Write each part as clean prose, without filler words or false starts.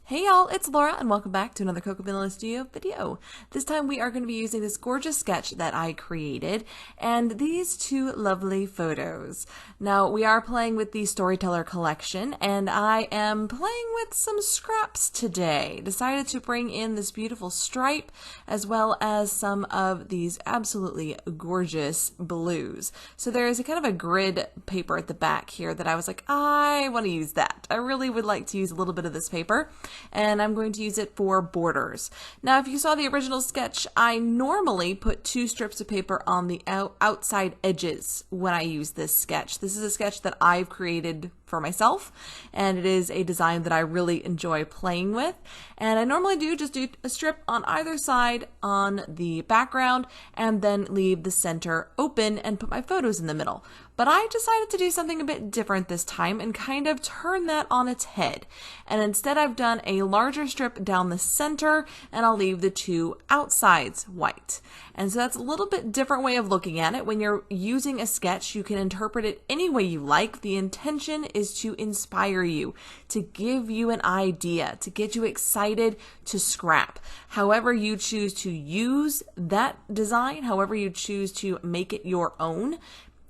Hey y'all, it's Laura and welcome back to another Cocoa Vanilla Studio video. This time we are going to be using this gorgeous sketch that I created and these two lovely photos. Now we are playing with the Storyteller collection and I am playing with some scraps today. Decided to bring in this beautiful stripe as well as some of these absolutely gorgeous blues. So there is a kind of a grid paper at the back here that I was like, I want to use that. I really would like to use a little bit of this paper. And I'm going to use it for borders. Now, if you saw the original sketch, I normally put 2 strips of paper on the outside edges when I use this sketch. This is a sketch that I've created for myself, and it is a design that I really enjoy playing with. And I normally just do a strip on either side on the background and then leave the center open and put my photos in the middle. But I decided to do something a bit different this time and kind of turn that on its head. And instead I've done a larger strip down the center and I'll leave the 2 outsides white. And so that's a little bit different way of looking at it. When you're using a sketch, you can interpret it any way you like. The intention is to inspire you, to give you an idea, to get you excited to scrap. However you choose to use that design, however you choose to make it your own,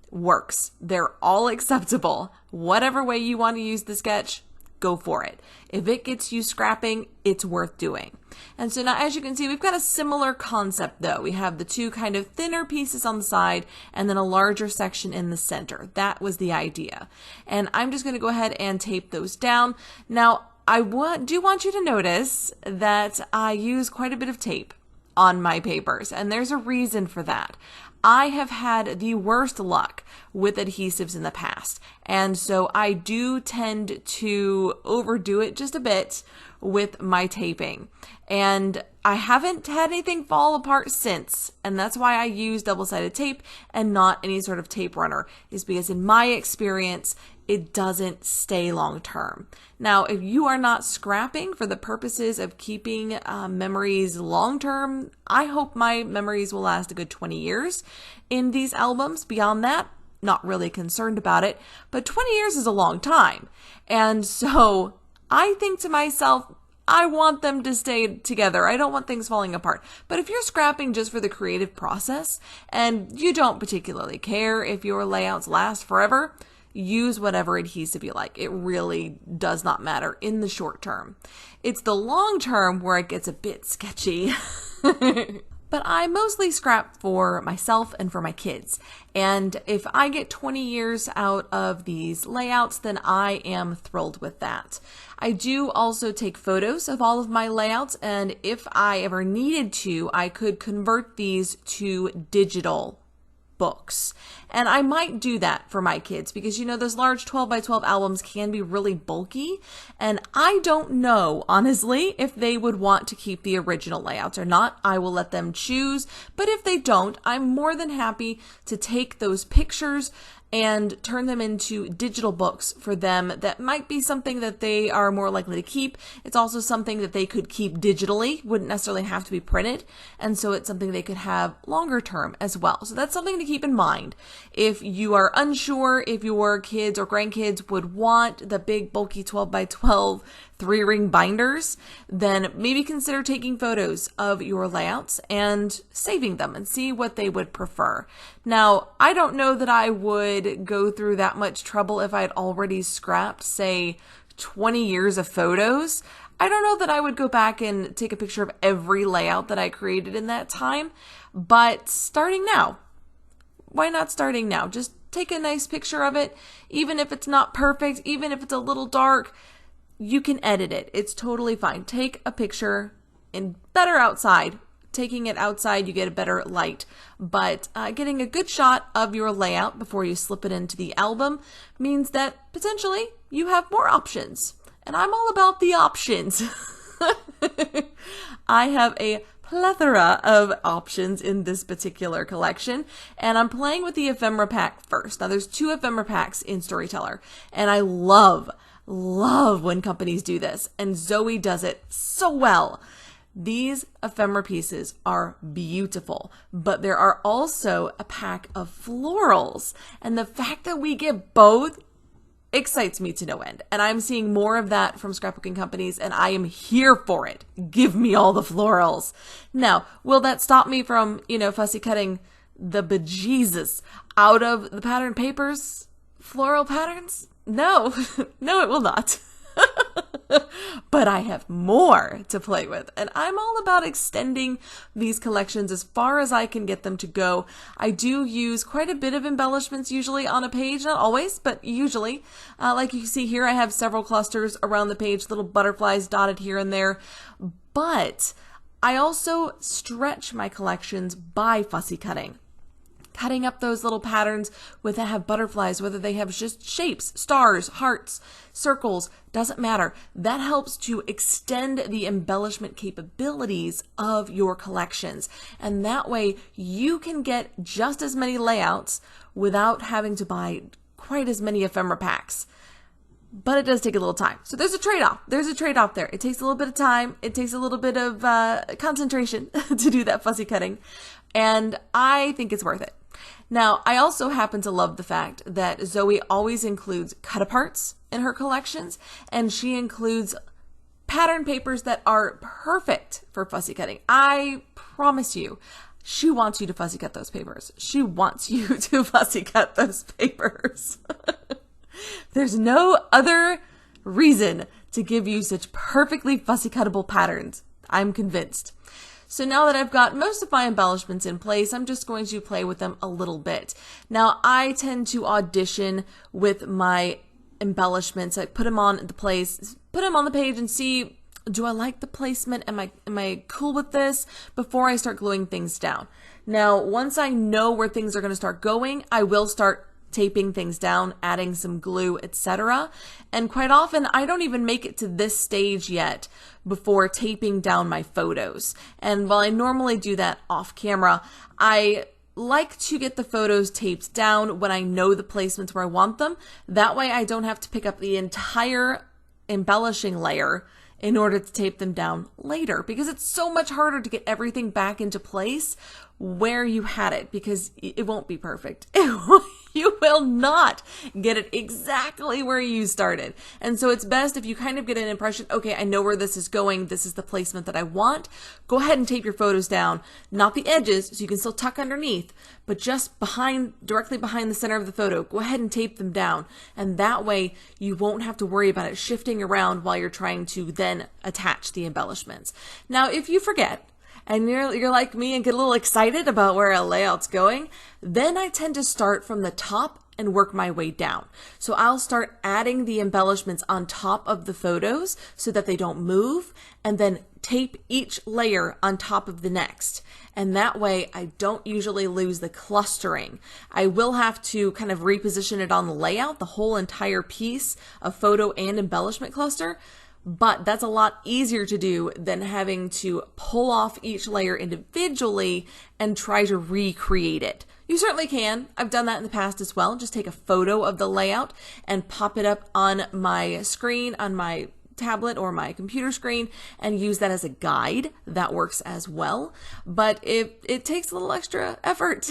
works. They're all acceptable. Whatever way you want to use the sketch, go for it. If it gets you scrapping, it's worth doing. And so now, as you can see, we've got a similar concept though. We have the 2 kind of thinner pieces on the side and then a larger section in the center. That was the idea. And I'm just going to go ahead and tape those down. Now, I do want you to notice that I use quite a bit of tape on my papers, and there's a reason for that. I have had the worst luck with adhesives in the past, and so I do tend to overdo it just a bit with my taping. And I haven't had anything fall apart since, and that's why I use double-sided tape and not any sort of tape runner, is because in my experience, it doesn't stay long term. Now, if you are not scrapping for the purposes of keeping memories long term, I hope my memories will last a good 20 years in these albums. Beyond that, not really concerned about it, but 20 years is a long time. And so I think to myself, I want them to stay together. I don't want things falling apart. But if you're scrapping just for the creative process and you don't particularly care if your layouts last forever, use whatever adhesive you like. It really does not matter in the short term. It's the long term where it gets a bit sketchy. But I mostly scrap for myself and for my kids. And if I get 20 years out of these layouts, then I am thrilled with that. I do also take photos of all of my layouts, and if I ever needed to, I could convert these to digital books. And I might do that for my kids because, you know, those large 12 by 12 albums can be really bulky. And I don't know, honestly, if they would want to keep the original layouts or not. I will let them choose. But if they don't, I'm more than happy to take those pictures and turn them into digital books for them. That might be something that they are more likely to keep. It's also something that they could keep digitally, wouldn't necessarily have to be printed, and so it's something they could have longer term as well. So that's something to keep in mind. If you are unsure if your kids or grandkids would want the big bulky 12 by 12 3-ring binders, then maybe consider taking photos of your layouts and saving them and see what they would prefer. Now, I don't know that I would go through that much trouble if I had already scrapped, say, 20 years of photos. I don't know that I would go back and take a picture of every layout that I created in that time, but starting now. Why not starting now? Just take a nice picture of it, even if it's not perfect, even if it's a little dark. You can edit it. It's totally fine. Take a picture and better outside. Taking it outside, you get a better light. But getting a good shot of your layout before you slip it into the album means that potentially you have more options. And I'm all about the options. I have a plethora of options in this particular collection, and I'm playing with the ephemera pack first. Now, there's 2 ephemera packs in Storyteller, and I love when companies do this, and Zoe does it so well. These ephemera pieces are beautiful, but there are also a pack of florals, and the fact that we get both excites me to no end. And I'm seeing more of that from scrapbooking companies, and I am here for it. Give me all the florals. Now, will that stop me from, fussy cutting the bejesus out of the pattern papers, floral patterns? No, no, it will not. But I have more to play with, and I'm all about extending these collections as far as I can get them to go. I do use quite a bit of embellishments usually on a page, not always, but usually. Like you can see here, I have several clusters around the page, little butterflies dotted here and there, but I also stretch my collections by fussy cutting. Cutting up those little patterns that have butterflies, whether they have just shapes, stars, hearts, circles, doesn't matter. That helps to extend the embellishment capabilities of your collections. And that way you can get just as many layouts without having to buy quite as many ephemera packs. But it does take a little time. So there's a trade-off. There's a trade-off there. It takes a little bit of time. It takes a little bit of concentration to do that fussy cutting. And I think it's worth it. Now, I also happen to love the fact that Zoe always includes cut-aparts in her collections, and she includes pattern papers that are perfect for fussy cutting. I promise you, she wants you to fussy cut those papers. She wants you to fussy cut those papers. There's no other reason to give you such perfectly fussy cuttable patterns. I'm convinced. So now that I've got most of my embellishments in place, I'm just going to play with them a little bit. Now, I tend to audition with my embellishments. I put them on the page and see, do I like the placement? Am I cool with this before I start gluing things down? Now, once I know where things are going to start going, I will start taping things down, adding some glue, etc. And quite often, I don't even make it to this stage yet before taping down my photos. And while I normally do that off camera, I like to get the photos taped down when I know the placements where I want them. That way I don't have to pick up the entire embellishing layer in order to tape them down later, because it's so much harder to get everything back into place where you had it, because it won't be perfect. You will not get it exactly where you started. And so it's best if you kind of get an impression, okay, I know where this is going. This is the placement that I want. Go ahead and tape your photos down, not the edges, so you can still tuck underneath, but just directly behind the center of the photo. Go ahead and tape them down. And that way you won't have to worry about it shifting around while you're trying to then attach the embellishments. Now, if you forget, and you're like me and get a little excited about where a layout's going, then I tend to start from the top and work my way down. So I'll start adding the embellishments on top of the photos so that they don't move, and then tape each layer on top of the next. And that way I don't usually lose the clustering. I will have to kind of reposition it on the layout, the whole entire piece of photo and embellishment cluster. But that's a lot easier to do than having to pull off each layer individually and try to recreate it. You certainly can. I've done that in the past as well. Just take a photo of the layout and pop it up on my screen, on my tablet or my computer screen, and use that as a guide. That works as well. But it takes a little extra effort.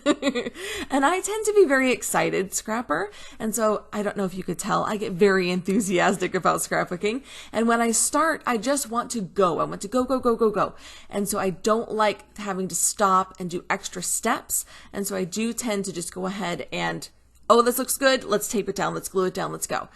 And I tend to be very excited scrapper, and so I don't know if you could tell, I get very enthusiastic about scrapbooking, and when I start, I just want to go. I want to go, go, go, go, go. And so I don't like having to stop and do extra steps, and so I do tend to just go ahead and, oh, this looks good, let's tape it down, let's glue it down, let's go.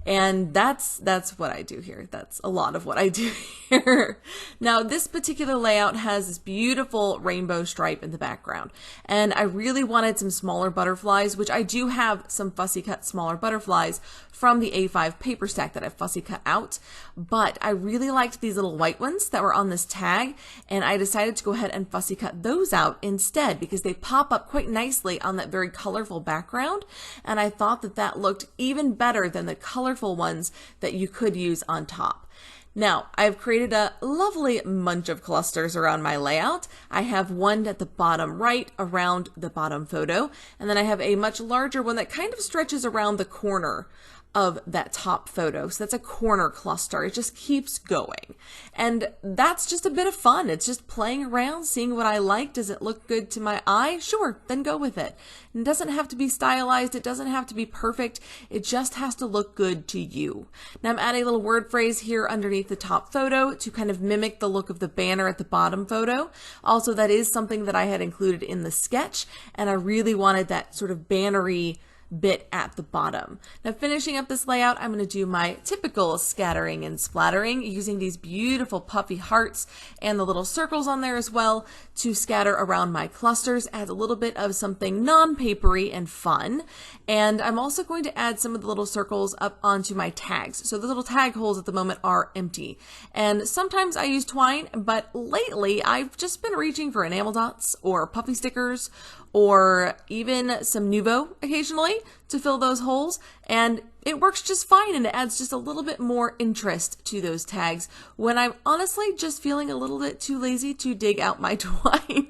And that's what I do here. That's a lot of what I do here. Now, this particular layout has this beautiful rainbow stripe in the background. And I really wanted some smaller butterflies, which I do have some fussy cut smaller butterflies from the A5 paper stack that I fussy cut out. But I really liked these little white ones that were on this tag, and I decided to go ahead and fussy cut those out instead because they pop up quite nicely on that very colorful background. And I thought that that looked even better than the colorful ones that you could use on top. Now, I've created a lovely bunch of clusters around my layout. I have one at the bottom right around the bottom photo, and then I have a much larger one that kind of stretches around the corner of that top photo. So that's a corner cluster. It just keeps going. And that's just a bit of fun. It's just playing around, seeing what I like. Does it look good to my eye? Sure, then go with it. It doesn't have to be stylized. It doesn't have to be perfect. It just has to look good to you. Now I'm adding a little word phrase here underneath the top photo to kind of mimic the look of the banner at the bottom photo. Also, that is something that I had included in the sketch, and I really wanted that sort of bannery bit at the bottom. Now finishing up this layout, I'm going to do my typical scattering and splattering using these beautiful puffy hearts and the little circles on there as well to scatter around my clusters. Adds a little bit of something non-papery and fun. And I'm also going to add some of the little circles up onto my tags. So the little tag holes at the moment are empty. And sometimes I use twine, but lately I've just been reaching for enamel dots or puffy stickers or even some Nuvo occasionally to fill those holes, and it works just fine, and it adds just a little bit more interest to those tags when I'm honestly just feeling a little bit too lazy to dig out my twine.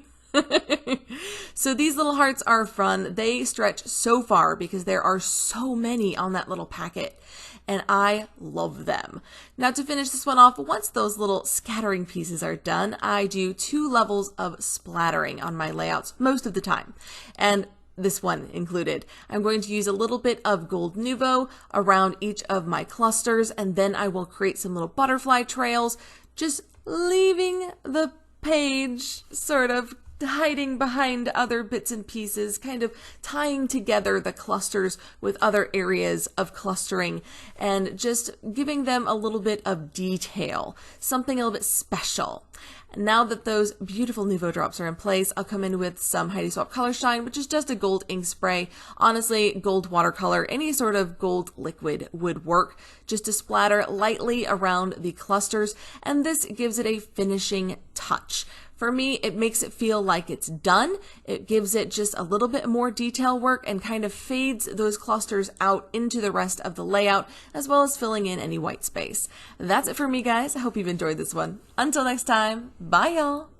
So these little hearts are fun. They stretch so far because there are so many on that little packet, and I love them. Now to finish this one off, once those little scattering pieces are done, I do 2 levels of splattering on my layouts most of the time, and this one included. I'm going to use a little bit of gold Nuvo around each of my clusters, and then I will create some little butterfly trails, just leaving the page sort of hiding behind other bits and pieces, kind of tying together the clusters with other areas of clustering and just giving them a little bit of detail, something a little bit special. Now that those beautiful Nuvo drops are in place, I'll come in with some Heidi Swapp Color Shine, which is just a gold ink spray. Honestly, gold watercolor, any sort of gold liquid would work, just to splatter lightly around the clusters, and this gives it a finishing touch. For me, it makes it feel like it's done. It gives it just a little bit more detail work and kind of fades those clusters out into the rest of the layout, as well as filling in any white space. That's it for me, guys. I hope you've enjoyed this one. Until next time, bye y'all.